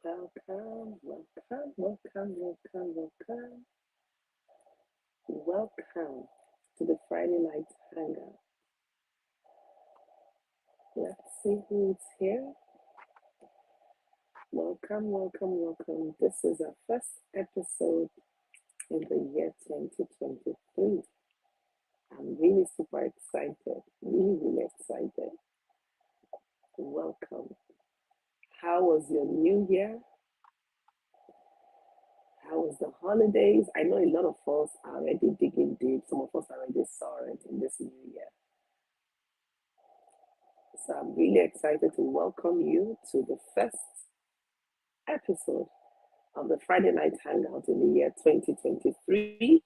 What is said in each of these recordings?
Welcome, welcome, welcome, welcome, welcome. Welcome to the Friday night hangout. Let's see who is here. Welcome, welcome, welcome. This is our first episode in the year 2023. I'm really super excited, really excited. Welcome. How was your new year? How was the holidays? I know a lot of us are already digging deep. Some of us already saw it in this new year. So I'm really excited to welcome you to the first episode of the Friday Night Hangout in the year 2023.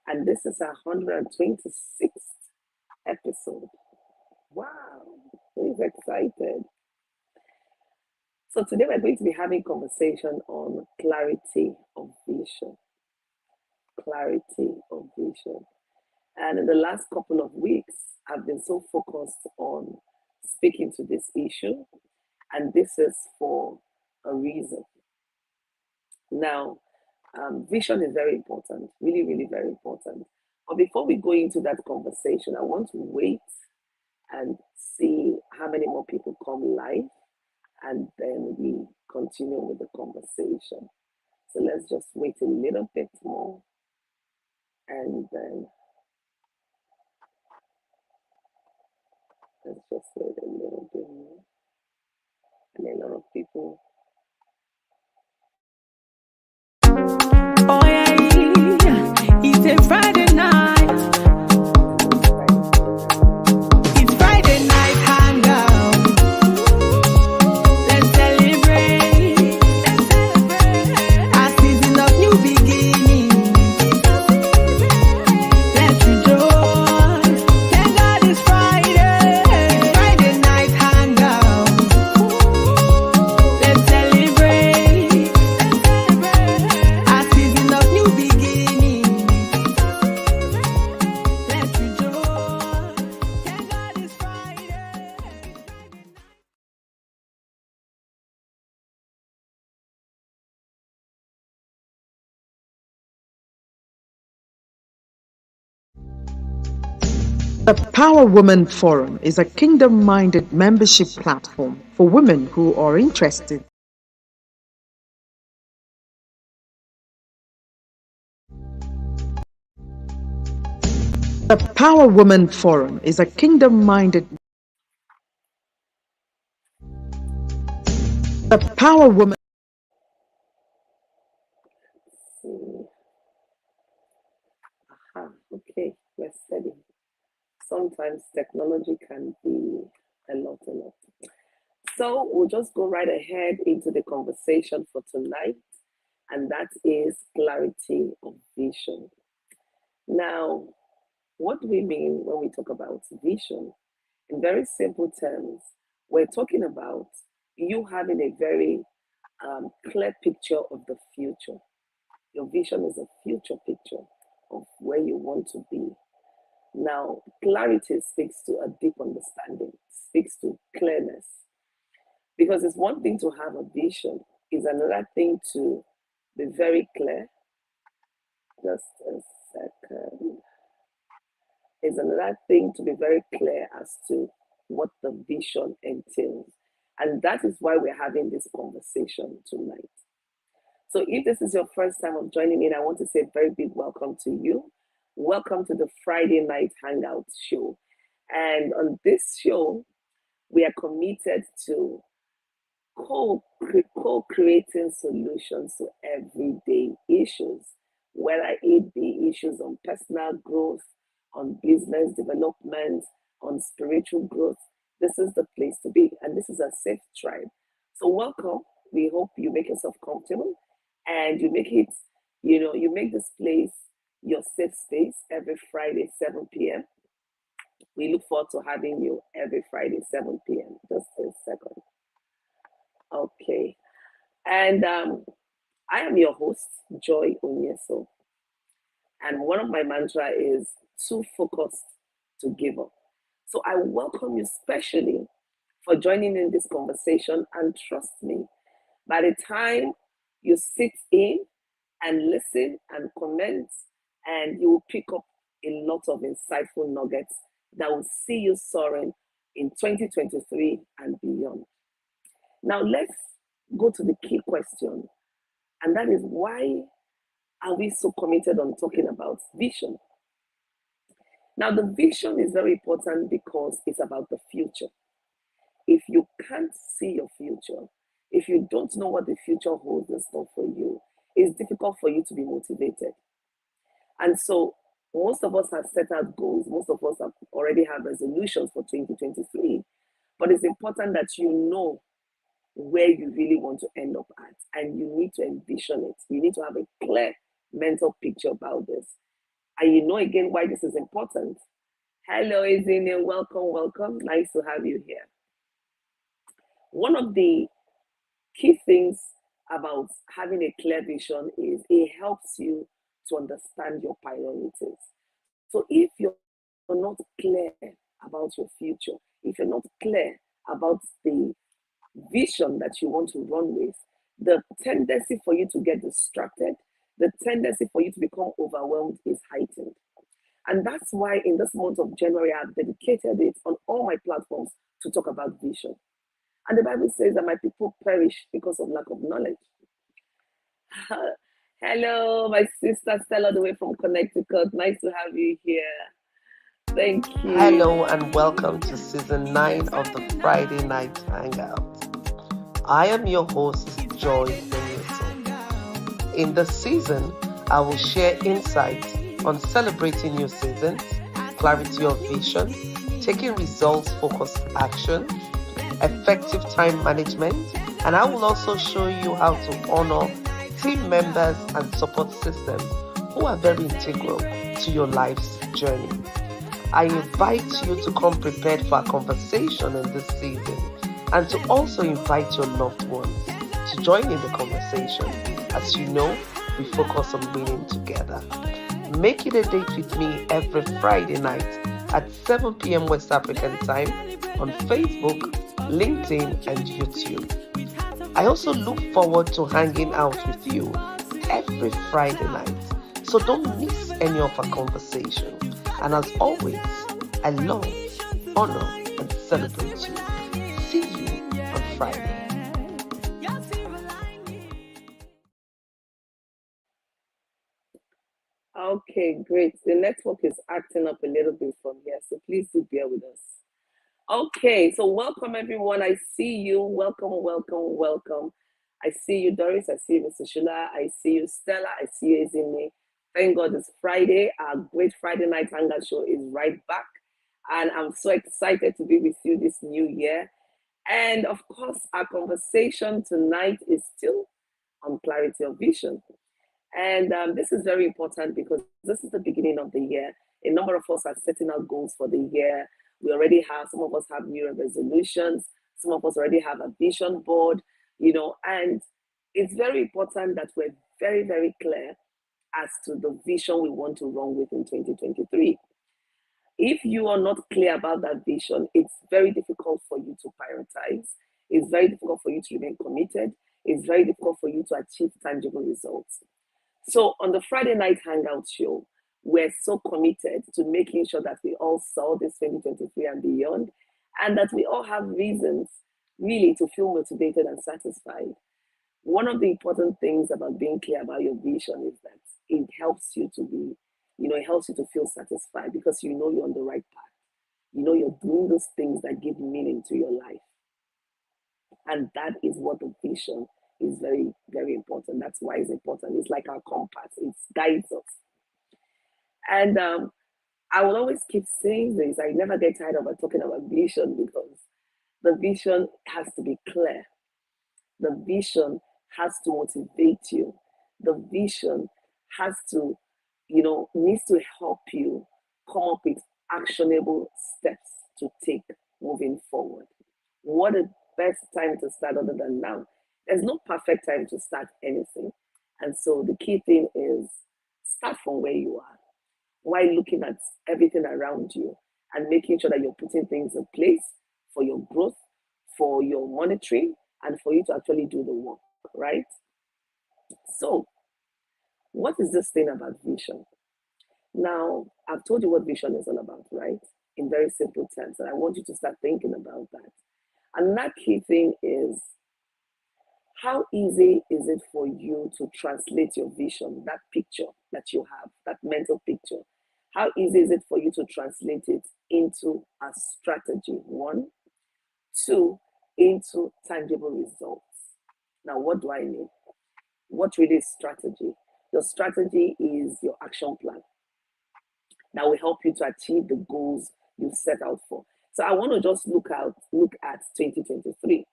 And this is our 126th episode. Wow, who's excited? So today we're going to be having a conversation on clarity of vision. Clarity of vision. And in the last couple of weeks, I've been so focused on speaking to this issue, and this is for a reason. Now, vision is very important, really very important. But before we go into that conversation, I want to wait and see how many more people come live, and then we continue with the conversation. So let's just wait a little bit more, and then let's just wait a little bit more. And a lot of people. Oh yeah, it's a Friday night. It's Friday night hangout. Let's celebrate. A season of new beginnings. Let's rejoice. Thank God it's Friday. It's Friday night hangout. Let's celebrate. A season of new beginnings. Let's rejoice. Thank God it's Friday. The Power Woman Forum is a kingdom-minded membership platform for women who are interested The Power Woman Forum is a kingdom-minded The Power Woman See. Aha, okay, we're steady. Sometimes technology can be a lot. So we'll just go right ahead into the conversation for tonight, and that is clarity of vision. Now, what do we mean when we talk about vision? In very simple terms, we're talking about you having a very clear picture of the future. Your vision is a future picture of where you want to be. Now, clarity speaks to a deep understanding, speaks to clearness. Because it's one thing to have a vision, it's another thing to be very clear. Just a second. It's another thing to be very clear as to what the vision entails. And that is why we're having this conversation tonight. So if this is your first time of joining me, I want to say a very big welcome to you. Welcome to the Friday Night Hangout show. And on this show, we are committed to co-creating solutions to everyday issues, whether it be issues on personal growth, on business development, on spiritual growth. This is the place to be, and this is a safe tribe. So welcome. We hope you make yourself comfortable and you make it, you make this place your safe space every Friday, 7 p.m. We look forward to having you every Friday, 7 p.m. Just a second. Okay. And I am your host, Joy Onyeso. And one of my mantra is too focused to give up. So I welcome you specially for joining in this conversation. And trust me, By the time you sit in and listen and comment, and you will pick up a lot of insightful nuggets that will see you soaring in 2023 and beyond. Now, let's go to the key question, and that is, why are we so committed on talking about vision? Now, the vision is very important because it's about the future. If you can't see your future, if you don't know what the future holds in store for you, it's difficult for you to be motivated. And so, most of us have set out goals, most of us have already have resolutions for 2023, but it's important that you know where you really want to end up at, and you need to envision it. You need to have a clear mental picture about this. And you know again why this is important. Hello, Izine, welcome, welcome. Nice to have you here. One of the key things about having a clear vision is it helps you to understand your priorities. So if you're not clear about your future, if you're not clear about the vision that you want to run with, the tendency for you to get distracted, the tendency for you to become overwhelmed is heightened. And that's why in this month of January, I've dedicated it on all my platforms to talk about vision. And the Bible says that my people perish because of lack of knowledge. Hello, my sister Stella, all the way from Connecticut. Nice to have you here. Thank you. Hello and welcome to season 9 of the Friday Night Hangout. I am your host, Joy Benito. In this season, I will share insights on celebrating new seasons, clarity of vision, taking results-focused action, effective time management, and I will also show you how to honor team members and support systems who are very integral to your life's journey. I invite you to come prepared for a conversation in this season and to also invite your loved ones to join in the conversation. As you know, we focus on winning together. Make it a date with me every Friday night at 7 p.m. West African time on Facebook, LinkedIn, and YouTube. I also look forward to hanging out with you every Friday night, so don't miss any of our conversation. And as always, I love, honor, and celebrate you. See you on Friday. Okay, great. The network is acting up a little bit from here, so please do bear with us. Okay, so welcome everyone. I see you. Welcome, welcome, welcome. I see you, Doris. I see you, Mr. Shula. I see you, Stella. I see you, Izine. Thank God it's Friday. Our great Friday night hangout show is right back. And I'm so excited to be with you this new year. And of course, our conversation tonight is still on clarity of vision. And this is very important because this is the beginning of the year. A number of us are setting out goals for the year. We already have, some of us have New Year resolutions. Some of us already have a vision board, and it's very important that we're very, very clear as to the vision we want to run with in 2023. If you are not clear about that vision, it's very difficult for you to prioritize. It's very difficult for you to remain committed. It's very difficult for you to achieve tangible results. So on the Friday night hangout show, we're so committed to making sure that we all saw this 2023 and beyond, and that we all have reasons really to feel motivated and satisfied. One of the important things about being clear about your vision is that it helps you to be, it helps you to feel satisfied because you know you're on the right path. You know you're doing those things that give meaning to your life. And that is what the vision is very, very important. That's why it's important. It's like our compass, it guides us. And I will always keep saying this. I never get tired of talking about vision because the vision has to be clear. The vision has to motivate you. The vision has to, needs to help you come up with actionable steps to take moving forward. What a best time to start other than now. There's no perfect time to start anything. And so the key thing is start from where you are while looking at everything around you and making sure that you're putting things in place for your growth, for your monitoring, and for you to actually do the work. right? So, what is this thing about vision? Now, I've told you what vision is all about, right? In very simple terms, and I want you to start thinking about that. And that key thing is, how easy is it for you to translate your vision, that picture that you have, that mental picture? How easy is it for you to translate it into a strategy? One, two, into tangible results. Now, what do I mean? What really is strategy? Your strategy is your action plan that will help you to achieve the goals you set out for. So I want to just look at 2023.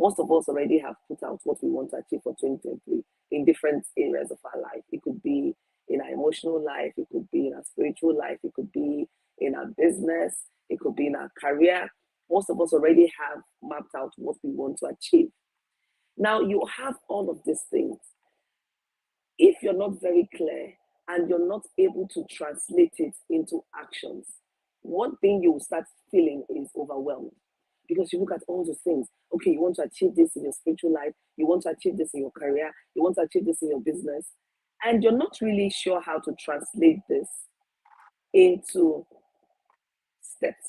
Most of us already have put out what we want to achieve for 2023 in different areas of our life. It could be in our emotional life, it could be in our spiritual life, it could be in our business, it could be in our career. Most of us already have mapped out what we want to achieve. Now, you have all of these things. If you're not very clear and you're not able to translate it into actions, one thing you will start feeling is overwhelmed, because you look at all those things. Okay, you want to achieve this in your spiritual life, you want to achieve this in your career, you want to achieve this in your business, and you're not really sure how to translate this into steps,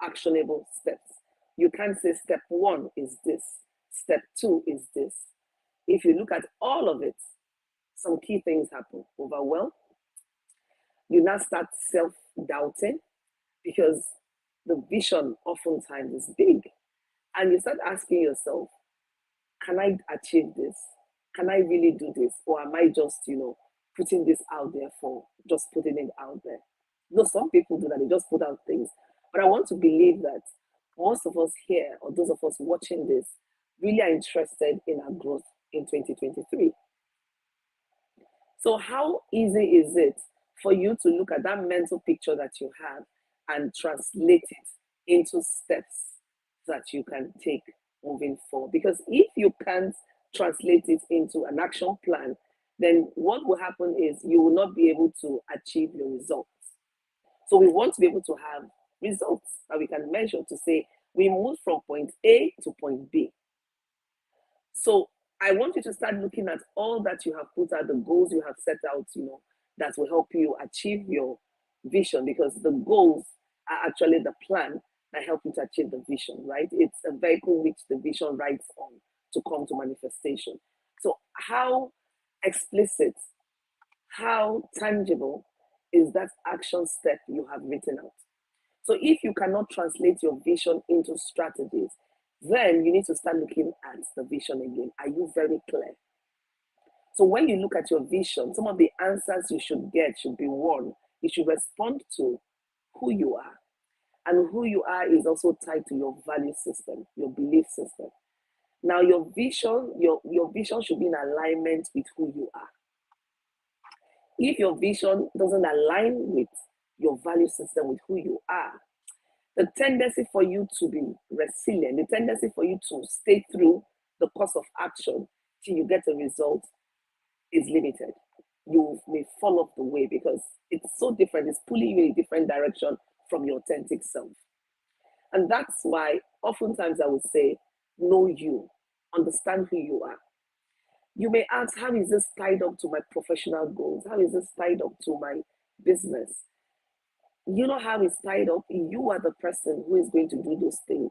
actionable steps. You can't say step one is this, step two is this. If you look at all of it, some key things happen. Overwhelm. You now start self-doubting, because the vision oftentimes is big. And you start asking yourself, can I achieve this? Can I really do this? Or am I just, putting this out there for just putting it out there? Though some people do that, they just put out things. But I want to believe that most of us here, or those of us watching this, really are interested in our growth in 2023. So how easy is it for you to look at that mental picture that you have and translate it into steps that you can take moving forward? Because if you can't translate it into an action plan, then what will happen is you will not be able to achieve your results. So we want to be able to have results that we can measure to say we moved from point A to point B. So I want you to start looking at all that you have put out, the goals you have set out, that will help you achieve your vision, because the goals are actually the plan that help you to achieve the vision, right? It's a vehicle which the vision rides on to come to manifestation. So how explicit, how tangible is that action step you have written out? So if you cannot translate your vision into strategies, then you need to start looking at the vision again. Are you very clear? So when you look at your vision, some of the answers you should get should be, one, you should respond to who you are. And who you are is also tied to your value system, your belief system. Now your vision should be in alignment with who you are. If your vision doesn't align with your value system, with who you are, the tendency for you to be resilient, the tendency for you to stay through the course of action till you get a result is limited. You may fall off the way because it's so different. It's pulling you in a different direction from your authentic self. And that's why oftentimes I would say, know you, understand who you are. You may ask, how is this tied up to my professional goals? How is this tied up to my business? You know how it's tied up. You are the person who is going to do those things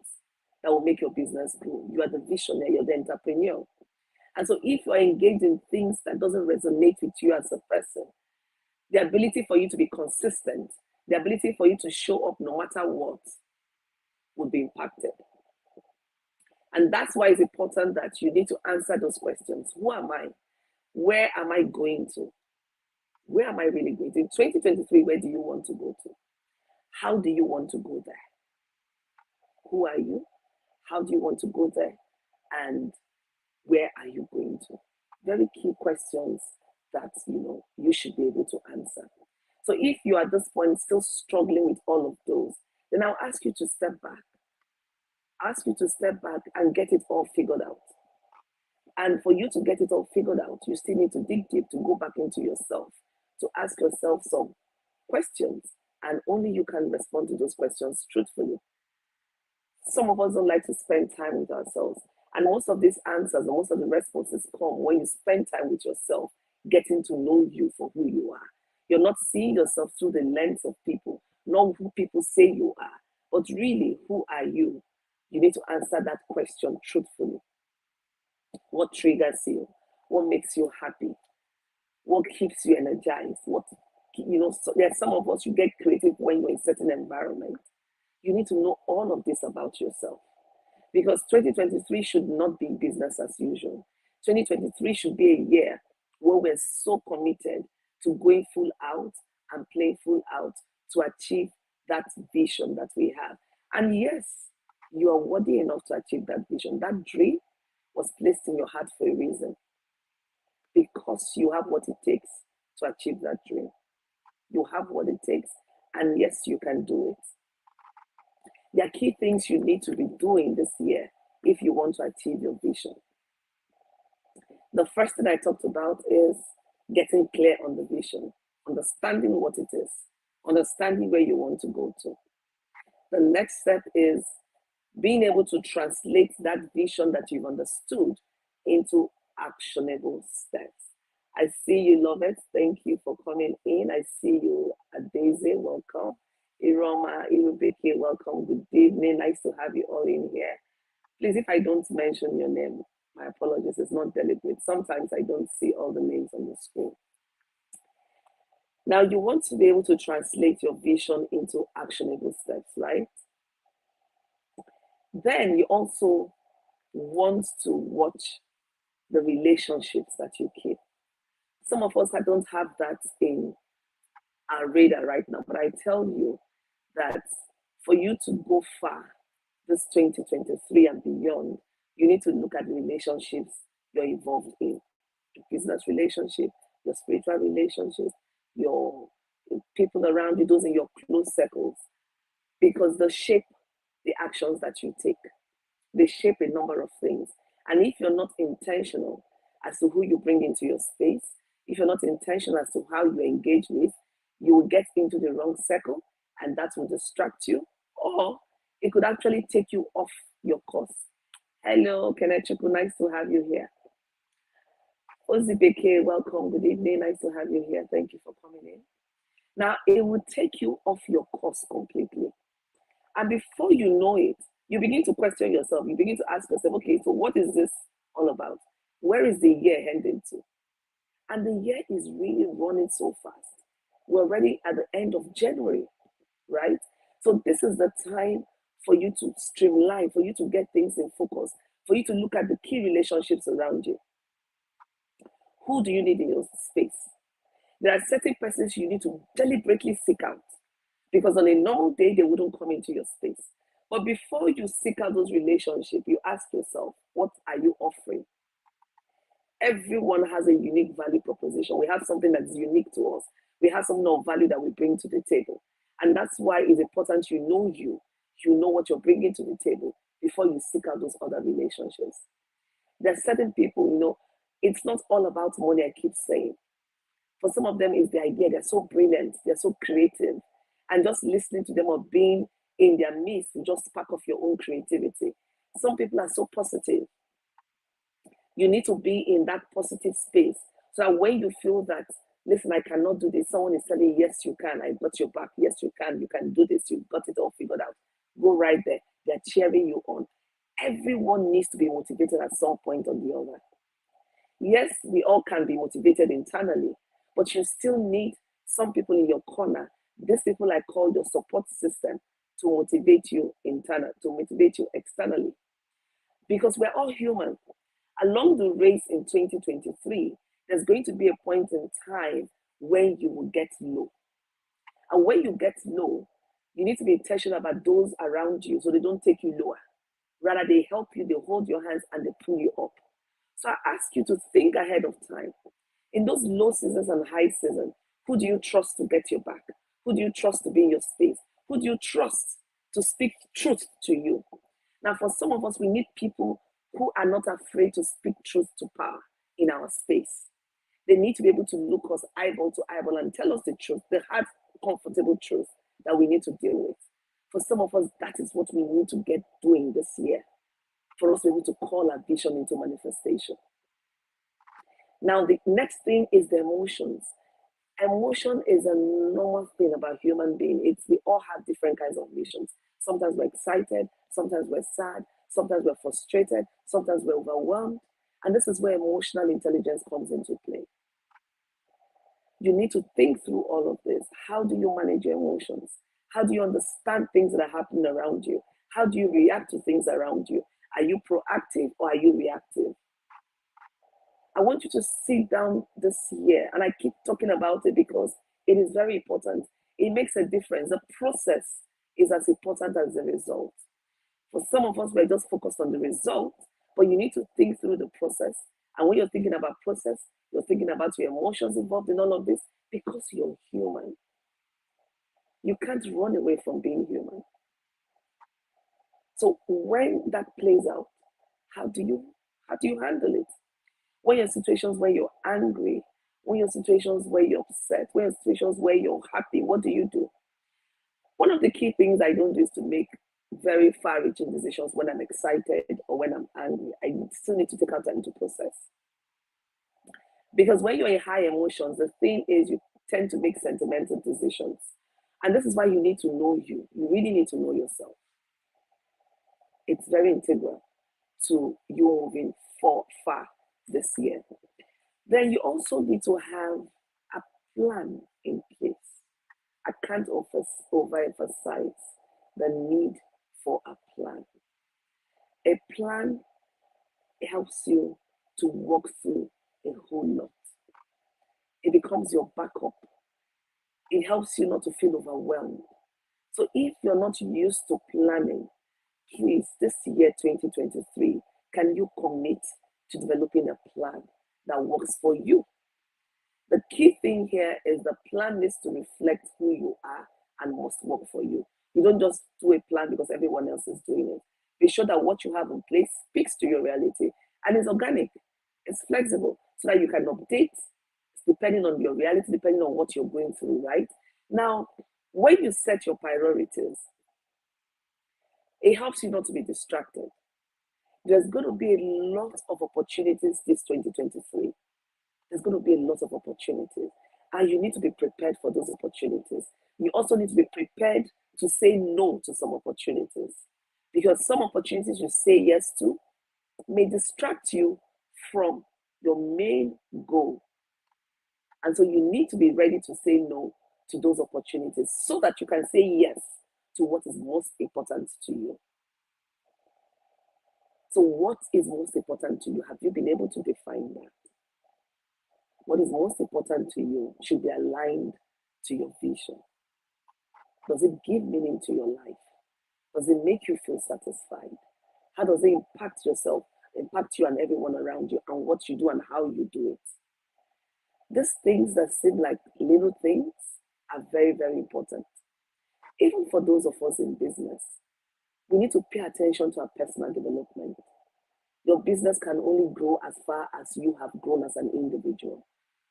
that will make your business grow. You are the visionary, you're the entrepreneur. And so if you're engaged in things that doesn't resonate with you as a person, the ability for you to be consistent, the ability for you to show up no matter what would be impacted. And that's why it's important that you need to answer those questions. Who am I? Where am I going to? Where am I really going to? In 2023, where do you want to go to? How do you want to go there? Who are you? How do you want to go there? And where are you going to? Very key questions that you should be able to answer. So if you are at this point still struggling with all of those, then I'll ask you to step back. Ask you to step back and get it all figured out. And for you to get it all figured out, you still need to dig deep, to go back into yourself, to ask yourself some questions, and only you can respond to those questions truthfully. Some of us don't like to spend time with ourselves. And most of these answers, or most of the responses come when you spend time with yourself, getting to know you for who you are. You're not seeing yourself through the lens of people, not who people say you are, but really, who are you? You need to answer that question truthfully. What triggers you? What makes you happy? What keeps you energized? So there's some of us, you get creative when you're in certain environment. You need to know all of this about yourself because 2023 should not be business as usual. 2023 should be a year where we're so committed to going full out and playing full out to achieve that vision that we have. And yes, you are worthy enough to achieve that vision. That dream was placed in your heart for a reason because you have what it takes to achieve that dream. You have what it takes, and yes, you can do it. There are key things you need to be doing this year if you want to achieve your vision. The first thing I talked about is getting clear on the vision, understanding what it is, understanding where you want to go to. The next step is being able to translate that vision that you've understood into actionable steps. I see you, love it. Thank you for coming in. I see you, Adeze. Welcome. Iroma, Irubeke, welcome. Good evening. Nice to have you all in here. Please, if I don't mention your name, my apologies. It's not deliberate. Sometimes I don't see all the names on the screen. Now, you want to be able to translate your vision into actionable steps, right? Then you also want to watch the relationships that you keep. Some of us don't have that in our radar right now, but I tell you that for you to go far this 2023 and beyond, you need to look at the relationships you're involved in. Your business relationship, your spiritual relationship, your people around you, those in your close circles, because they shape the actions that you take. They shape a number of things. And if you're not intentional as to who you bring into your space, if you're not intentional as to how you engage with, you will get into the wrong circle and that will distract you, or it could actually take you off your course. Hello, Kenechuku, nice to have you here. Ozibeke, welcome, good evening, nice to have you here. Thank you for coming in. Now, it will take you off your course completely. And before you know it, you begin to question yourself. You begin to ask yourself, okay, so what is this all about? Where is the year heading to? And the year is really running so fast. We're already at the end of January, right? So this is the time for you to streamline, for you to get things in focus, for you to look at the key relationships around you. Who do you need in your space? There are certain persons you need to deliberately seek out because on a normal day, they wouldn't come into your space. But before you seek out those relationships, you ask yourself, what are you offering? Everyone has a unique value proposition. We have something that's unique to us. We have something of value that we bring to the table. And that's why it's important you know what you're bringing to the table before you seek out those other relationships. There are certain people, it's not all about money, I keep saying. For some of them, it's the idea. They're so brilliant, they're so creative. And just listening to them or being in their midst will just spark off your own creativity. Some people are so positive. You need to be in that positive space so that when you feel that, listen, I cannot do this, someone is telling you, yes, you can, I got your back, yes, you can do this, you've got it all figured out. Go right there. They're cheering you on. Everyone needs to be motivated at some point or the other. Yes, we all can be motivated internally, but you still need some people in your corner. These people I call your support system to motivate you internally, to motivate you externally. Because we're all human. Along the race in 2023, there's going to be a point in time when you will get low. And when you get low, you need to be intentional about those around you so they don't take you lower. Rather, they help you, they hold your hands, and they pull you up. So I ask you to think ahead of time. In those low seasons and high seasons, who do you trust to get your back? Who do you trust to be in your space? Who do you trust to speak truth to you? Now, for some of us, we need people who are not afraid to speak truth to power in our space. They need to be able to look us eyeball to eyeball and tell us the truth, the hard, comfortable truth that we need to deal with. For some of us, that is what we need to get doing this year. for us to be able to call our vision into manifestation. Now, the next thing is the emotions. Emotion is a normal thing about human being. We all have different kinds of emotions. Sometimes we're excited, sometimes we're sad, sometimes we're frustrated, sometimes we're overwhelmed. And this is where emotional intelligence comes into play. You need to think through all of this. How do you manage your emotions? How do you understand things that are happening around you? How do you react to things around you? Are you proactive or are you reactive? I want you to sit down this year, and I keep talking about it because it is very important. It makes a difference. The process is as important as the result. For some of us, we're just focused on the result, but you need to think through the process. And when you're thinking about process, you're thinking about your emotions involved in all of this because you're human. You can't run away from being human. So when that plays out, how do you handle it? When you're in situations where you're angry, when you're in situations where you're upset, when you're in situations where you're happy, what do you do? One of the key things I don't do is to make very far-reaching decisions when I'm excited or when I'm angry. I still need to take out time to process. Because when you're in high emotions, the thing is you tend to make sentimental decisions. And this is why you need to know you. You really need to know yourself. It's very integral to you moving far this year. Then you also need to have a plan in place. I can't overemphasize the need for a plan. A plan helps you to walk through a whole lot. It becomes your backup. It helps you not to feel overwhelmed. So if you're not used to planning, please, this year 2023, can you commit to developing a plan that works for you? The key thing here is the plan needs to reflect who you are and must work for you. You don't just do a plan because everyone else is doing it. Be sure that what you have in place speaks to your reality and is organic, it's flexible, so that you can update depending on your reality, depending on what you're going through, right? Now, when you set your priorities, it helps you not to be distracted. There's going to be a lot of opportunities this 2023. There's going to be a lot of opportunities, and you need to be prepared for those opportunities. You also need to be prepared to say no to some opportunities, because some opportunities you say yes to may distract you from your main goal. And so you need to be ready to say no to those opportunities so that you can say yes to what is most important to you. So what is most important to you? Have you been able to define that? What is most important to you should be aligned to your vision. Does it give meaning to your life? Does it make you feel satisfied? How does it impact you and everyone around you, and what you do and how you do it? These things that seem like little things are very, very important. Even for those of us in business, we need to pay attention to our personal development. Your business can only grow as far as you have grown as an individual.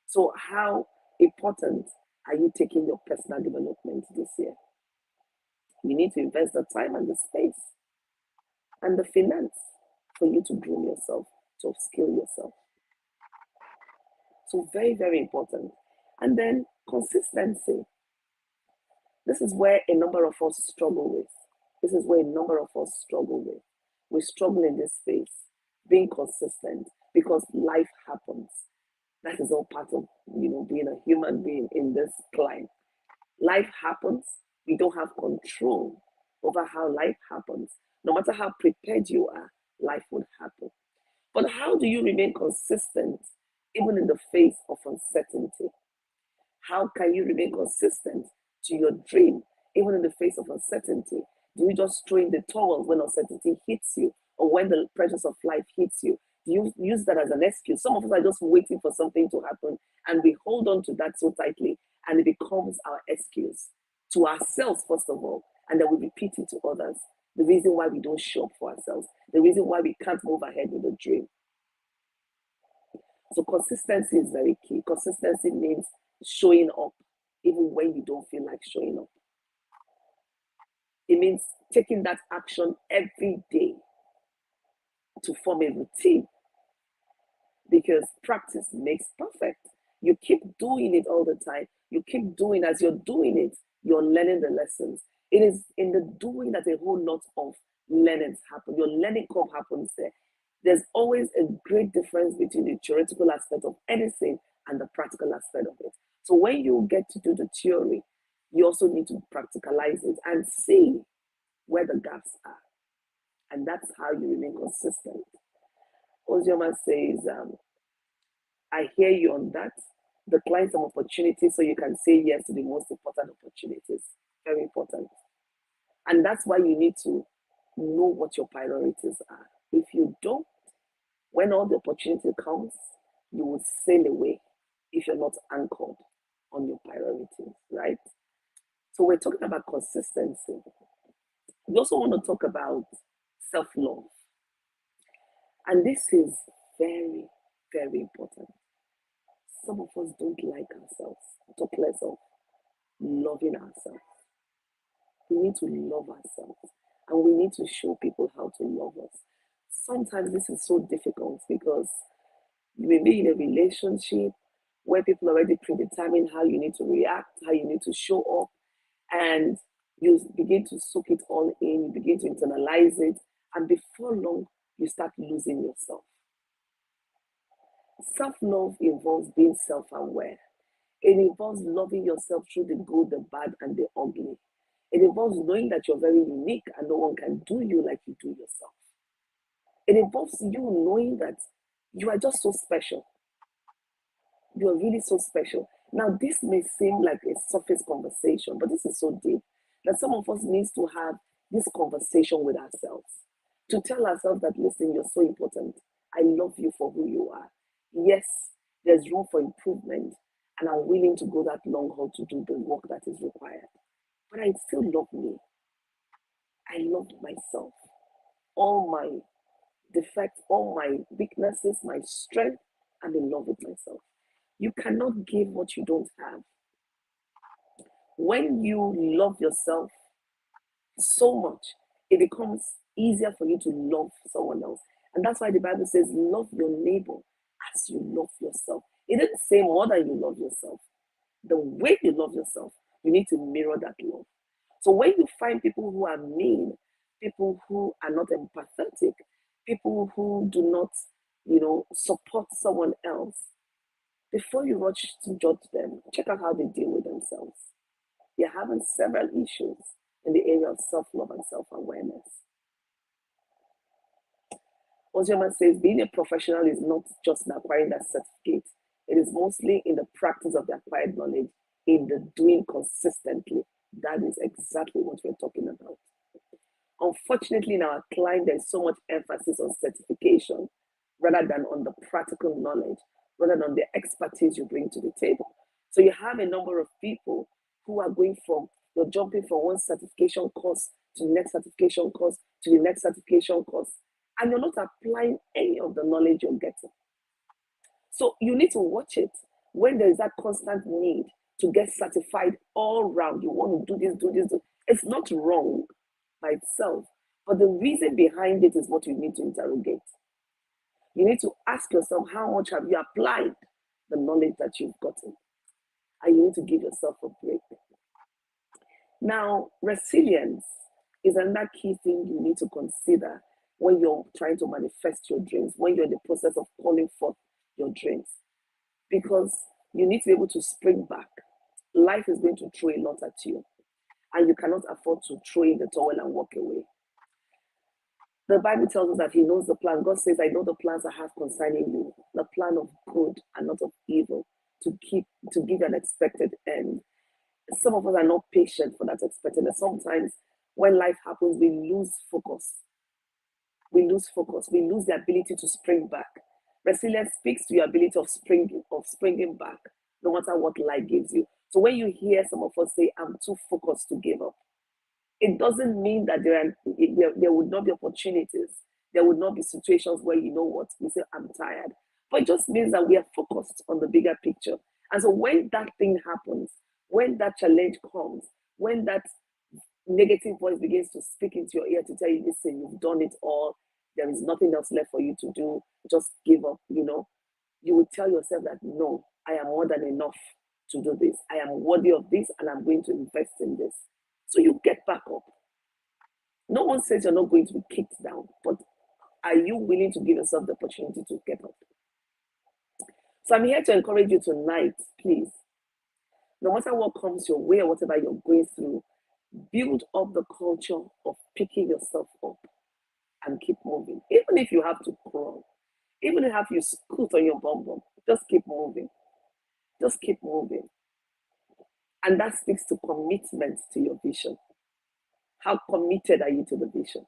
So how important are you taking your personal development this year? You need to invest the time and the space and the finance for you to groom yourself, to upskill yourself. So very, very important. And then consistency. This is where a number of us struggle with. We struggle in this space, being consistent, because life happens. That is all part of being a human being in this climate. Life happens. We don't have control over how life happens. No matter how prepared you are, life would happen. But how do you remain consistent even in the face of uncertainty? How can you remain consistent to your dream even in the face of uncertainty? Do you just throw in the towel when uncertainty hits you, or when the pressures of life hits you? Do you use that as an excuse? Some of us are just waiting for something to happen, and we hold on to that so tightly, and it becomes our excuse to ourselves, first of all, and then we repeat it to others. The reason why we don't show up for ourselves, the reason why we can't move ahead with the dream. So consistency is very key. Consistency means showing up even when you don't feel like showing up. It means taking that action every day. to form a routine, because practice makes perfect. You keep doing it all the time. You keep doing, as you're doing it, you're learning the lessons. It is in the doing that a whole lot of learnings happen. Your learning curve happens there. There's always a great difference between the theoretical aspect of anything and the practical aspect of it. So when you get to do the theory, you also need to practicalize it and see where the gaps are. And that's how you remain consistent. Ozioma says, I hear you on that. Decline some opportunities so you can say yes to the most important opportunities. Very important. And that's why you need to know what your priorities are. If you don't, when all the opportunity comes, you will sail away if you're not anchored on your priorities, right? So we're talking about consistency. We also want to talk about self-love. And this is very, very important. Some of us don't like ourselves, talk less of loving ourselves. We need to love ourselves, and we need to show people how to love us. Sometimes this is so difficult because you may be in a relationship where people already predetermine how you need to react, how you need to show up, and you begin to soak it all in, you begin to internalize it, and before long, you start losing yourself. Self-love involves being self-aware. It involves loving yourself through the good, the bad, and the ugly. It involves knowing that you're very unique and no one can do you like you do yourself. It involves you knowing that you are just so special. You are really so special. Now, this may seem like a surface conversation, but this is so deep that some of us needs to have this conversation with ourselves to tell ourselves that, listen, you're so important. I love you for who you are. Yes, there's room for improvement, and I'm willing to go that long haul to do the work that is required. But I still love me. I love myself. All my defects, all my weaknesses, my strength, I'm in love with myself. You cannot give what you don't have. When you love yourself so much, it becomes easier for you to love someone else. And that's why the Bible says, love your neighbor as you love yourself. It didn't say more than you love yourself. The way you love yourself, you need to mirror that love. So when you find people who are mean, people who are not empathetic, people who do not, support someone else, before you rush to judge them, check out how they deal with themselves. They're having several issues in the area of self-love and self-awareness. Ozioma says, being a professional is not just in acquiring that certificate. It is mostly in the practice of the acquired knowledge, in the doing consistently. That is exactly what we're talking about. Unfortunately, in our climate, there's so much emphasis on certification rather than on the practical knowledge, rather than the expertise you bring to the table. So you have a number of people who are you're jumping from one certification course to the next certification course to the next certification course, and you're not applying any of the knowledge you're getting. So you need to watch it when there is that constant need to get certified all round. You want to do this, do this, do. It's not wrong by itself, but the reason behind it is what you need to interrogate. You need to ask yourself, how much have you applied the knowledge that you've gotten? And you need to give yourself a break. Now, resilience is another key thing you need to consider when you're trying to manifest your dreams, when you're in the process of calling forth your dreams, because you need to be able to spring back. Life is going to throw a lot at you, and you cannot afford to throw in the towel and walk away. The Bible tells us that He knows the plan. God says, I know the plans I have concerning you, the plan of good and not of evil, to give you an expected end. Some of us are not patient for that expected end. Sometimes when life happens, we lose focus. We lose the ability to spring back. Resilience speaks to your ability of springing back, no matter what life gives you. So when you hear some of us say, I'm too focused to give up, it doesn't mean that there would not be opportunities. There would not be situations where, you know what, we say, I'm tired. But it just means that we are focused on the bigger picture. And so when that thing happens, when that challenge comes, when that negative voice begins to speak into your ear to tell you, listen, you've done it all, there is nothing else left for you to do, just give up, you will tell yourself that no, I am more than enough to do this. I am worthy of this and I'm going to invest in this. So you get back up. No one says you're not going to be kicked down, but are you willing to give yourself the opportunity to get up? So I'm here to encourage you tonight, please. No matter what comes your way or whatever you're going through, build up the culture of picking yourself up and keep moving. Even if you have to crawl, even if you scoot on your bum, just keep moving. Just keep moving. And that speaks to commitment to your vision. How committed are you to the vision?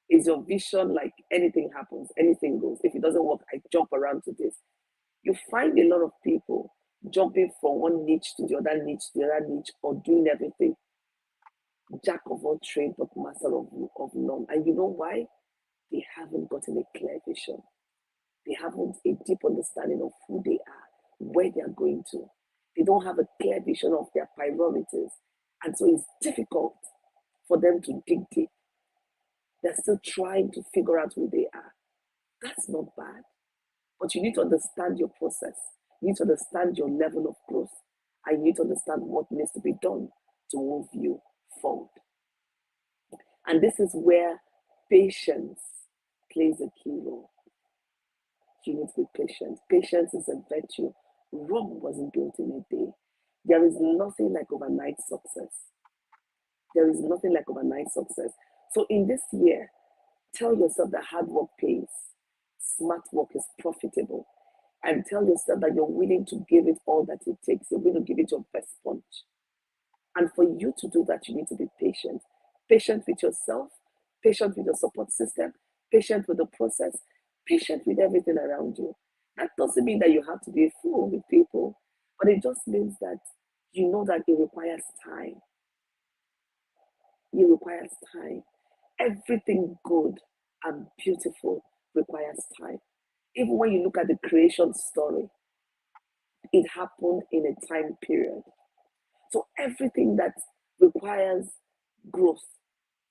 Is your vision like anything happens, anything goes? If it doesn't work, I jump around to this. You find a lot of people jumping from one niche to the other niche to the other niche, or doing everything. Jack of all trades, but master of none. And you know why? They haven't gotten a clear vision. They haven't a deep understanding of who they are, where they are going to. They don't have a clear vision of their priorities. And so it's difficult for them to dig deep. They're still trying to figure out who they are. That's not bad. But you need to understand your process. You need to understand your level of growth. And you need to understand what needs to be done to move you forward. And this is where patience plays a key role. You need to be patient. Patience is a virtue. Rome wasn't built in a day. There is nothing like overnight success. There is nothing like overnight success. So in this year, tell yourself that hard work pays. Smart work is profitable. And tell yourself that you're willing to give it all that it takes. You're willing to give it your best punch. And for you to do that, you need to be patient. Patient with yourself, patient with your support system, patient with the process, patient with everything around you. That doesn't mean that you have to be a fool with people, but it just means that you know that it requires time. It requires time. Everything good and beautiful requires time. Even when you look at the creation story, it happened in a time period. So everything that requires growth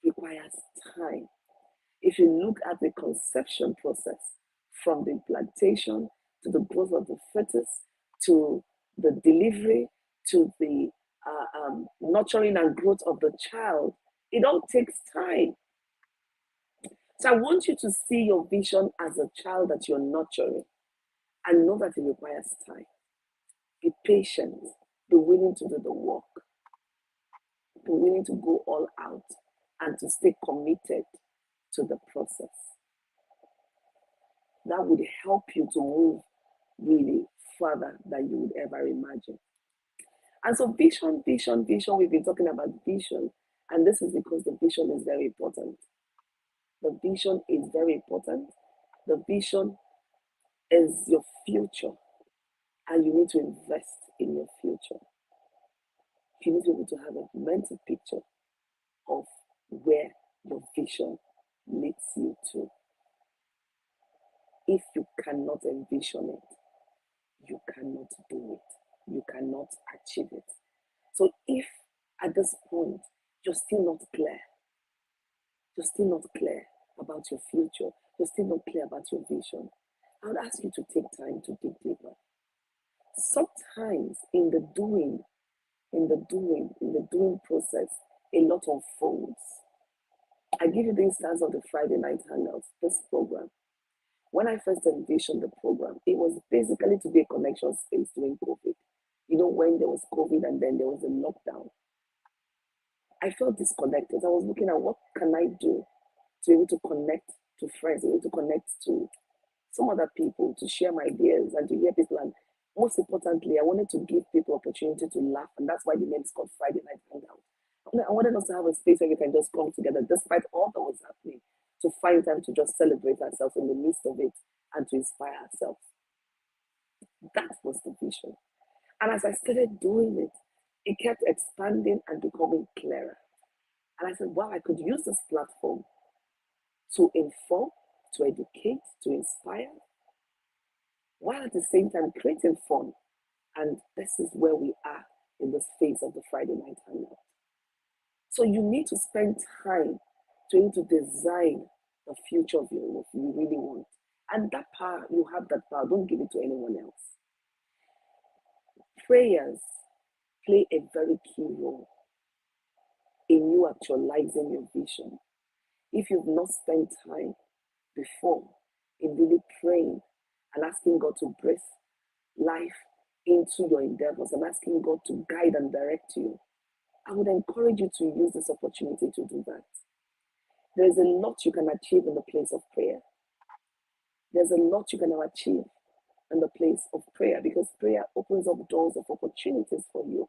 requires time. If you look at the conception process, from the implantation to the growth of the fetus, to the delivery, to the nurturing and growth of the child, it all takes time. So I want you to see your vision as a child that you're nurturing and know that it requires time. Be patient, be willing to do the work, be willing to go all out and to stay committed to the process. That would help you to move really further than you would ever imagine. And so vision, we've been talking about vision, and this is because the vision is very important. The vision is very important. The vision is your future, and you need to invest in your future. You need to be able to have a mental picture of where your vision leads you to. If you cannot envision it, you cannot do it. You cannot achieve it. So if at this point you're still not clear, about your future, you're still not clear about your vision, I would ask you to take time to dig deeper. Sometimes in the doing process, a lot unfolds. I give you the instance of the Friday night hangouts, this program. When I first envisioned the program, it was basically to be a connection space during COVID. You know, when there was COVID and then there was a lockdown, I felt disconnected. I was looking at what can I do to be able to connect to friends, to be able to connect to some other people, to share my ideas and to hear people. And most importantly, I wanted to give people opportunity to laugh. And that's why the name is called Friday Night Hangout. I wanted us to have a space where we can just come together despite all that was happening, to find time to just celebrate ourselves in the midst of it and to inspire ourselves. That was the vision. And as I started doing it, it kept expanding and becoming clearer. And I said, wow, I could use this platform to inform, to educate, to inspire, while at the same time creating fun. And this is where we are in this phase of the Friday night hangout. So you need to spend time trying to design the future of your life you really want. And that power, you have that power. Don't give it to anyone else. Prayers play a very key role in you actualizing your vision. If you've not spent time before in really praying and asking God to breathe life into your endeavors and asking God to guide and direct you, I would encourage you to use this opportunity to do that. There's a lot you can achieve in the place of prayer. There's a lot you can achieve in the place of prayer because prayer opens up doors of opportunities for you.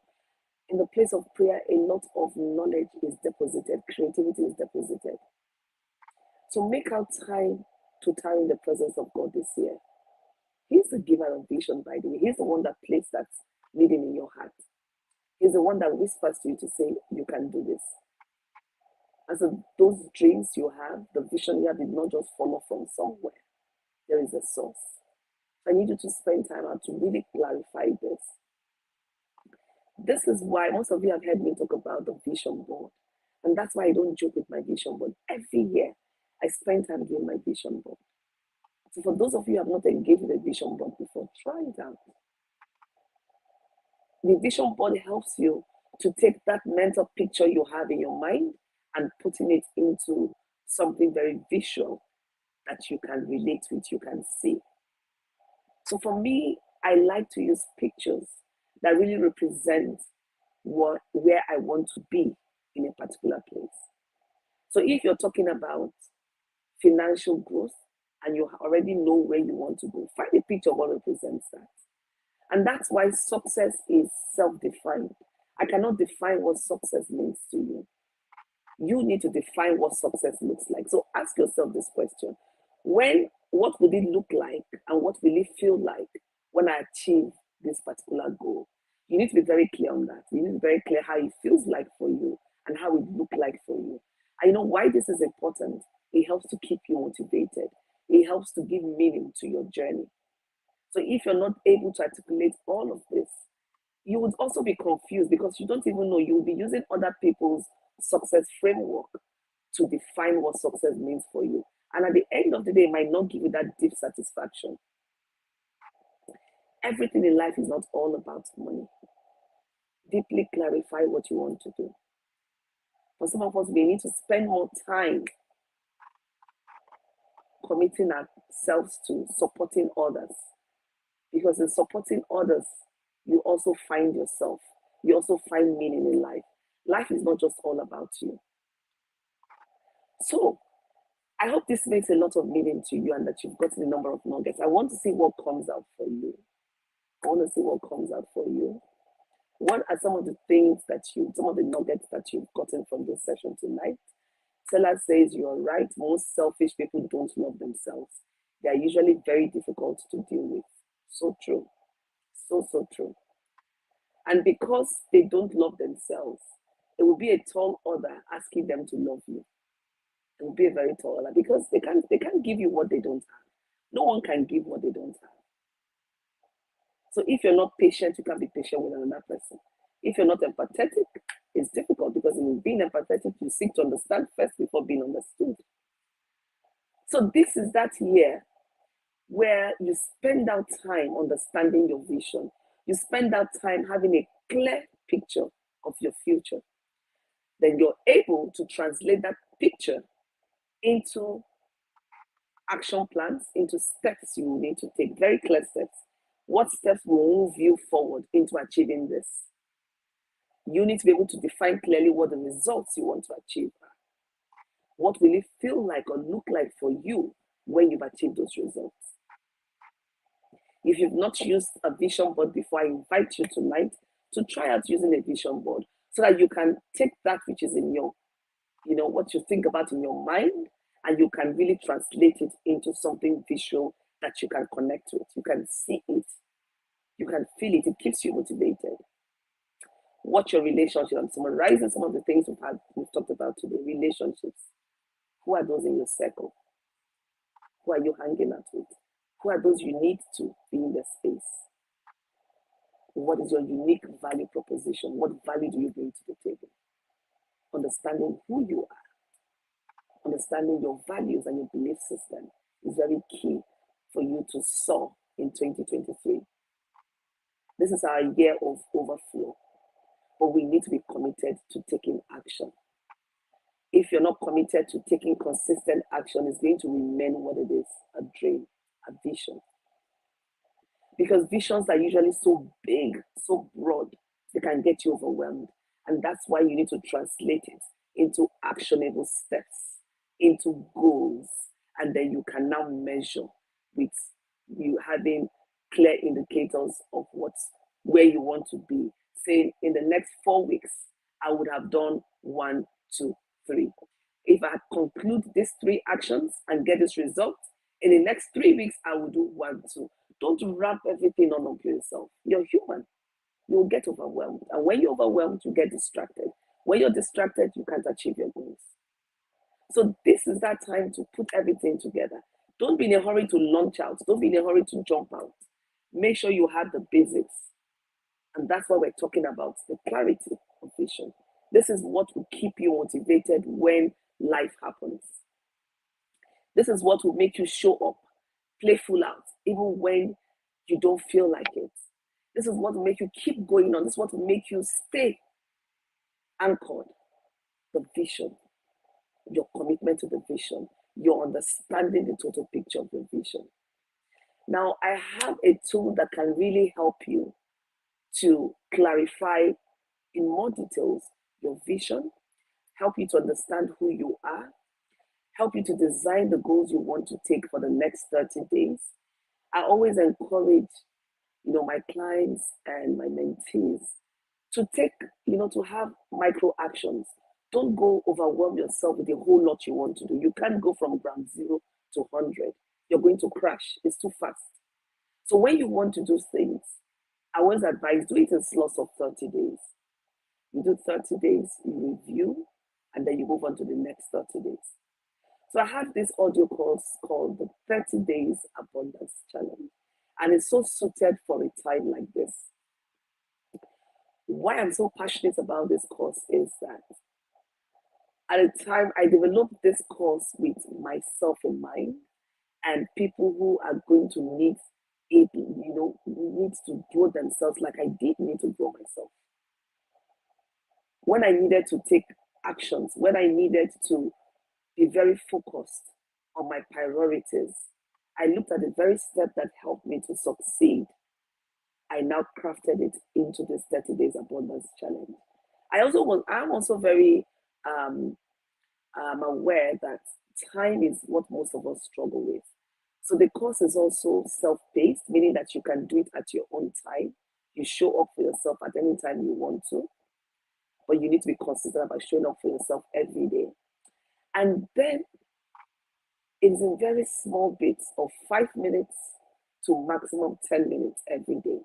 In the place of prayer, a lot of knowledge is deposited, creativity is deposited. So make out time to tarry in the presence of God this year. He's the giver of vision, by the way. He's the one that placed that leading in your heart. He's the one that whispers to you to say, you can do this. And so those dreams you have, the vision you have, did not just follow from somewhere. There is a source. I need you to spend time out to really clarify this. This is why most of you have heard me talk about the vision board. And that's why I don't joke with my vision board. Every year, I spend time doing my vision board. So for those of you who have not engaged with a vision board before, try it out. The vision board helps you to take that mental picture you have in your mind and putting it into something very visual that you can relate with, you can see. So for me, I like to use pictures that really represent where I want to be in a particular place. So if you're talking about financial growth and you already know where you want to go, find a picture of what represents that. And that's why success is self-defined. I cannot define what success means to you. You need to define what success looks like. So ask yourself this question. What would it look like and what will it feel like when I achieve this particular goal? You need to be very clear on that. You need to be very clear how it feels like for you and how it look like for you. And you know why this is important? It helps to keep you motivated. It helps to give meaning to your journey. So if you're not able to articulate all of this, you would also be confused because you don't even know. You'll be using other people's success framework to define what success means for you. And at the end of the day, it might not give you that deep satisfaction. Everything in life is not all about money. Deeply clarify what you want to do. For some of us, we need to spend more time committing ourselves to supporting others. Because in supporting others, you also find yourself. You also find meaning in life. Life is not just all about you. So, I hope this makes a lot of meaning to you and that you've gotten a number of nuggets. I want to see what comes out for you. I want to see what comes out for you. What are some of the things some of the nuggets that you've gotten from this session tonight? Stella says you're right. Most selfish people don't love themselves. They are usually very difficult to deal with. So true. So true. And because they don't love themselves, it will be a tall order asking them to love you. It will be a very tall order because they can't give you what they don't have. No one can give what they don't have. So if you're not patient, you can't be patient with another person. If you're not empathetic, it's difficult because in being empathetic, you seek to understand first before being understood. So this is that year where you spend out time understanding your vision. You spend out time having a clear picture of your future. Then you're able to translate that picture into action plans, into steps you need to take, very clear steps. What steps will move you forward into achieving this? You need to be able to define clearly what the results you want to achieve are. What will it feel like or look like for you when you've achieved those results? If you've not used a vision board before, I invite you tonight to try out using a vision board so that you can take that which is in your, what you think about in your mind, and you can really translate it into something visual that you can connect with. You can see it. You can feel it. It keeps you motivated. Watch your relationship. I'm summarizing some of the things we've talked about today. Relationships. Who are those in your circle? Who are you hanging out with? Who are those you need to be in the space? What is your unique value proposition? What value do you bring to the table? Understanding who you are. understanding your values and your belief system is very key for you to soar in 2023. This is our year of overflow, but we need to be committed to taking action. If you're not committed to taking consistent action, it's going to remain what it is, a dream, a vision. Because visions are usually so big, so broad, they can get you overwhelmed. And that's why you need to translate it into actionable steps, into goals, and then you can now measure with you having clear indicators of where you want to be. Say in the next 4 weeks, I would have done 1, 2, 3. If I conclude these 3 actions and get this result, in the next 3 weeks, I will do 1, 2. Don't wrap everything on yourself. You're human. You'll get overwhelmed. And when you're overwhelmed, you get distracted. When you're distracted, you can't achieve your goals. So this is that time to put everything together. Don't be in a hurry to launch out. Don't be in a hurry to jump out. Make sure you have the basics. And that's what we're talking about, the clarity of vision. This is what will keep you motivated when life happens. This is what will make you show up, play full out, even when you don't feel like it. This is what will make you keep going on. This is what will make you stay anchored. The vision, your commitment to the vision, your understanding the total picture of the vision. Now, I have a tool that can really help you to clarify in more details your vision, help you to understand who you are, help you to design the goals you want to take for the next 30 days. I always encourage, my clients and my mentees to take, to have micro actions. Don't go overwhelm yourself with a whole lot you want to do. You can't go from ground 0 to 100. You're going to crash. It's too fast. So when you want to do things, I always advise do it in slots of 30 days. You do 30 days, you review, and then you move on to the next 30 days. So I have this audio course called the 30 Days Abundance Challenge, and it's so suited for a time like this. Why I'm so passionate about this course is that at the time I developed this course with myself in mind and people who are going to need it, need to grow themselves like I did need to grow myself. When I needed to take actions, when I needed to be very focused on my priorities, I looked at the very step that helped me to succeed. I now crafted it into this 30 Days Abundance Challenge. I'm also very aware that time is what most of us struggle with. So the course is also self-paced, meaning that you can do it at your own time. You show up for yourself at any time you want to, but you need to be consistent about showing up for yourself every day. And then it is in very small bits of 5 minutes to maximum 10 minutes every day.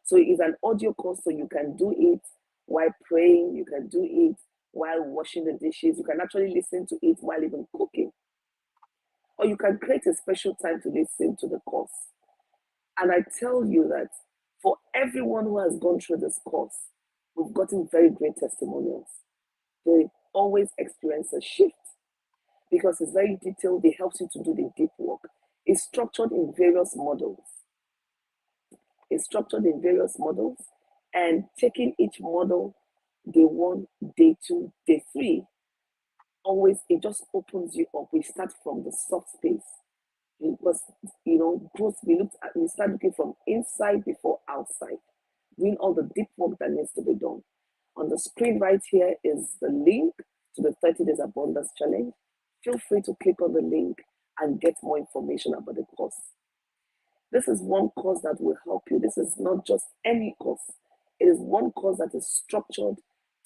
So it's an audio course, so you can do it while praying, you can do it while washing the dishes, you can actually listen to it while even cooking. Or you can create a special time to listen to the course. And I tell you that for everyone who has gone through this course, we've gotten very great testimonials. They always experience a shift because it's very detailed. It helps you to do the deep work. It's structured in various models. And taking each model, day 1, day 2, day 3, always it just opens you up. We start from the soft space because growth. We start looking from inside before outside, doing all the deep work that needs to be done. On the screen right here is the link to the 30 Days Abundance Challenge. Feel free to click on the link and get more information about the course. This is one course that will help you. This is not just any course. It is one course that is structured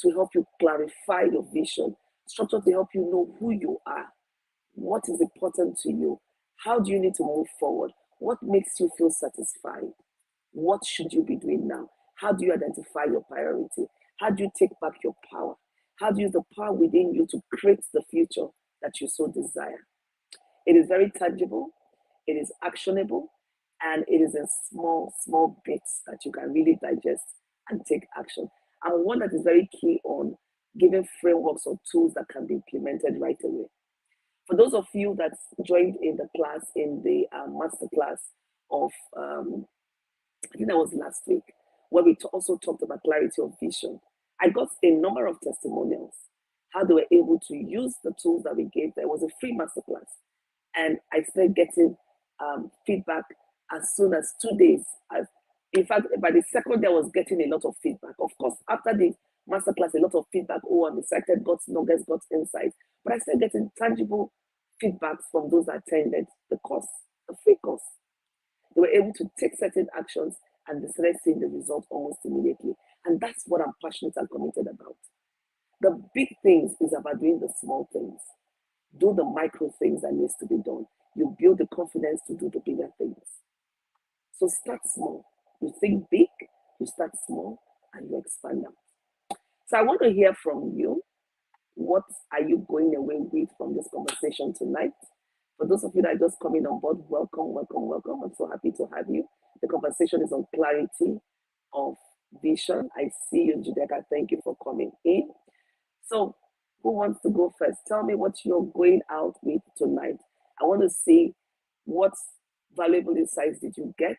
to help you clarify your vision, structured to help you know who you are, what is important to you, how do you need to move forward, what makes you feel satisfied, what should you be doing now, how do you identify your priority, how do you take back your power, how do you use the power within you to create the future that you so desire. It is very tangible, it is actionable, and it is in small bits that you can really digest and take action. And one that is very key on giving frameworks or tools that can be implemented right away. For those of you that joined in the class, in the master class of, I think that was last week, where we also talked about clarity of vision, I got a number of testimonials, how they were able to use the tools that we gave. There was a free masterclass, and I started getting feedback as soon as 2 days. In fact, by the second day, I was getting a lot of feedback. Of course, after the masterclass, a lot of feedback. Oh, I'm excited, got nuggets, got insights. But I started getting tangible feedbacks from those that attended the course, the free course. They were able to take certain actions and they started seeing the result almost immediately. And that's what I'm passionate and committed about. The big things is about doing the small things. Do the micro things that needs to be done. You build the confidence to do the bigger things. So start small. You think big, you start small, and you expand out. So I want to hear from you. What are you going away with from this conversation tonight? For those of you that are just coming on board, welcome, welcome, welcome. I'm so happy to have you. The conversation is on clarity of vision. I see you, Judeka. Thank you for coming in. So, who wants to go first? Tell me what you're going out with tonight. I want to see what valuable insights did you get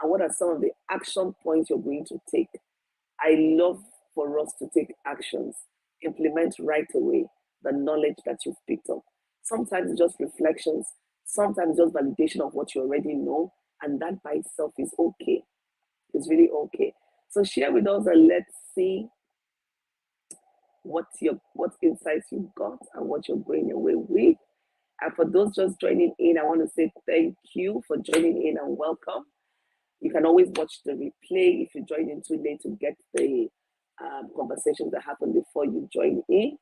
and what are some of the action points you're going to take. I love for us to take actions, implement right away the knowledge that you've picked up. Sometimes just reflections, sometimes just validation of what you already know, and that by itself is okay. It's really okay. So share with us and let's see what insights you got and what you're going away with. And for those just joining in, I want to say thank you for joining in and welcome. You can always watch the replay if you join in too late to get the conversations that happened before you join in.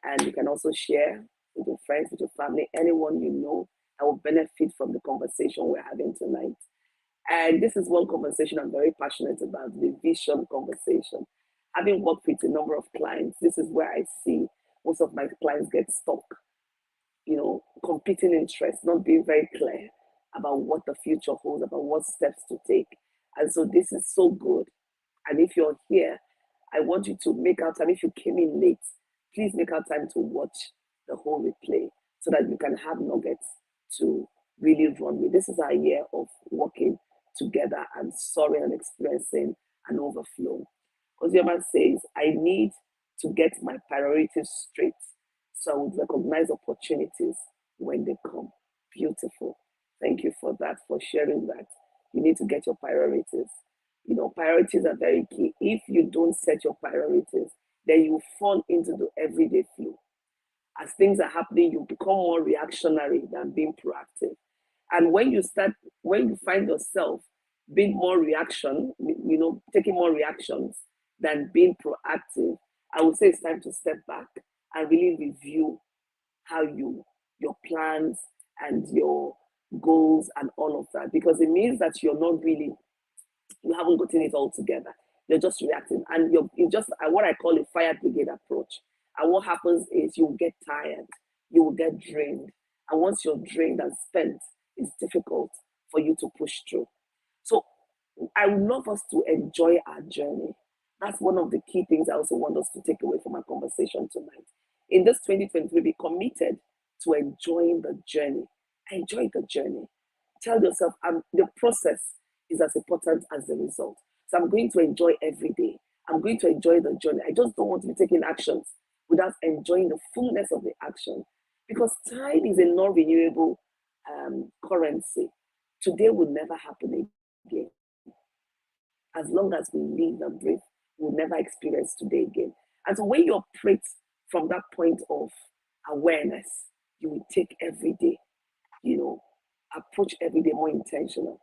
And you can also share with your friends, with your family, anyone you know that will benefit from the conversation we're having tonight. And this is one conversation I'm very passionate about, the vision conversation. Having worked with a number of clients, this is where I see most of my clients get stuck, competing interests, not being very clear about what the future holds, about what steps to take. And so this is so good. And if you're here, I want you to make out time. If you came in late, please make out time to watch the whole replay so that you can have nuggets to really run with. This is our year of working together and soaring and experiencing an overflow. Ozioma says, I need to get my priorities straight so I would recognize opportunities when they come. Beautiful. Thank you for that, for sharing that. You need to get your priorities. Priorities are very key. If you don't set your priorities, then you fall into the everyday flow. As things are happening, you become more reactionary than being proactive. And when you find yourself being more reaction, taking more reactions than being proactive, I would say it's time to step back and really review how your plans and your goals and all of that, because it means that you haven't gotten it all together. You're just reacting, and you just what I call a fire brigade approach. And what happens is you will get tired, you will get drained, and once you're drained and spent, it's difficult for you to push through. So I would love us to enjoy our journey. That's one of the key things I also want us to take away from our conversation tonight. In this 2023, be committed to enjoying the journey. Enjoy the journey. Tell yourself, the process is as important as the result. So I'm going to enjoy every day. I'm going to enjoy the journey. I just don't want to be taking actions without enjoying the fullness of the action. Because time is a non-renewable currency. Today will never happen again. As long as we live and breathe, we'll never experience today again. And so when you operate from that point of awareness, you will take every day, approach every day more intentional.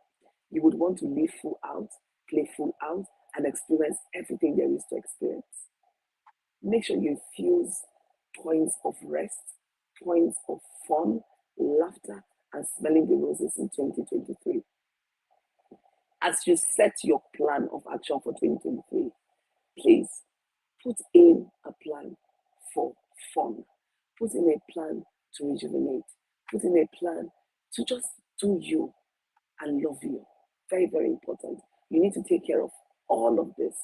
You would want to live full out, play full out, and experience everything there is to experience. Make sure you infuse points of rest, points of fun, laughter, and smelling the roses in 2023. As you set your plan of action for 2023, please put in a plan for fun. Put in a plan to rejuvenate. Put in a plan to just do you and love you. Very, very important. You need to take care of all of this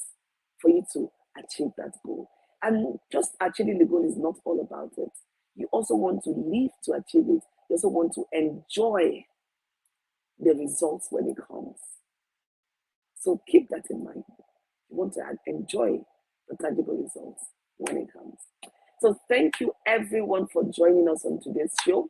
for you to achieve that goal. And just achieving the goal is not all about it. You also want to live to achieve it. You also want to enjoy the results when it comes. So keep that in mind. You want to enjoy the tangible results when it comes. So thank you everyone for joining us on today's show.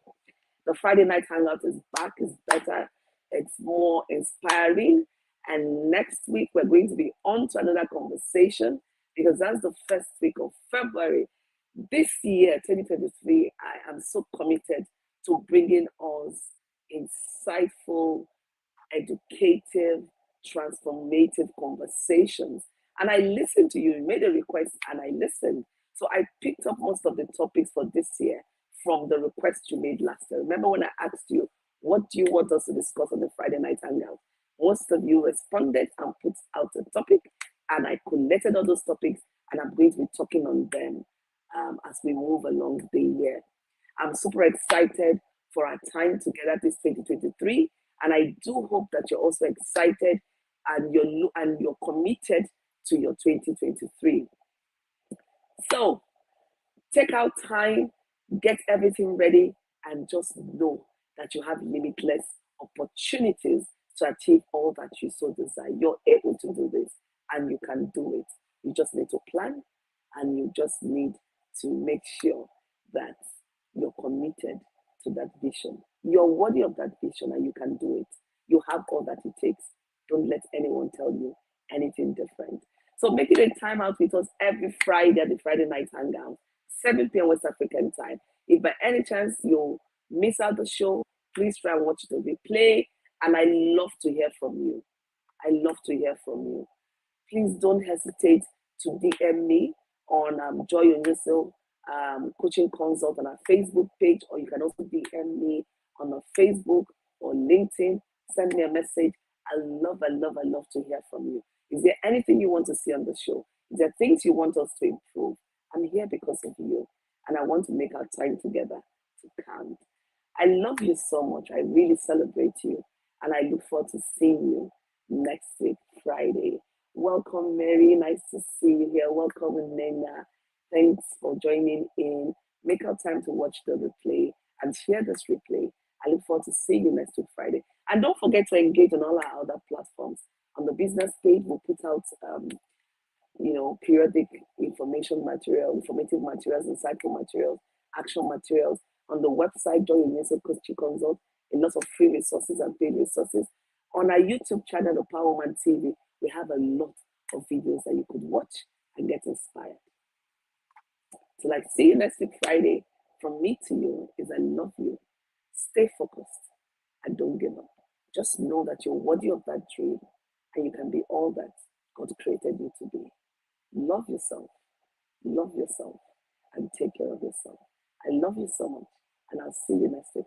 The Friday Night Hangout is back, it's better, it's more inspiring. And next week, we're going to be on to another conversation because that's the first week of February. This year, 2023, I am so committed to bringing us insightful, educative, transformative conversations. And I listened to you, you made a request, and I listened. So I picked up most of the topics for this year from the request you made last year. Remember when I asked you, what do you want us to discuss on the Friday Night Hangout? Most of you responded and put out a topic, and I collected all those topics, and I'm going to be talking on them as we move along the year. I'm super excited for our time together this 2023, and I do hope that you're also excited and you're committed to your 2023. So take out time, get everything ready, and just know that you have limitless opportunities to achieve all that you so desire. You're able to do this, and you can do it. You just need to plan, and you just need to make sure that you're committed to that vision. You're worthy of that vision, and you can do it. You have all that it takes. Don't let anyone tell you anything different. So make it a time out with us every Friday at the Friday Night Hangout, 7 p.m. West African time. If by any chance you miss out the show, please try and watch the replay. And I love to hear from you. I love to hear from you. Please don't hesitate to DM me on Joy Uniso Coaching Consult on our Facebook page, or you can also DM me on our Facebook or LinkedIn. Send me a message. I love to hear from you. Is there anything you want to see on the show? Is there things you want us to improve? I'm here because of you, and I want to make our time together to count. I love you so much. I really celebrate you, and I look forward to seeing you next week, Friday. Welcome, Mary. Nice to see you here. Welcome, Nena. Thanks for joining in. Make our time to watch the replay and share this replay. I look forward to seeing you next week, Friday. And don't forget to engage on all our other platforms. On the business page, we'll put out periodic informative materials, insightful materials, action materials. On the website, Joy Uniso Coaching Consult, a lot of free resources and paid resources. On our YouTube channel, the Power Woman TV, we have a lot of videos that you could watch and get inspired. So see you next week, Friday. From me to you is I love you. Stay focused and don't give up. Just know that you're worthy of that dream and you can be all that God created you to be. Love yourself, and take care of yourself. I love you so much, and I'll see you next week.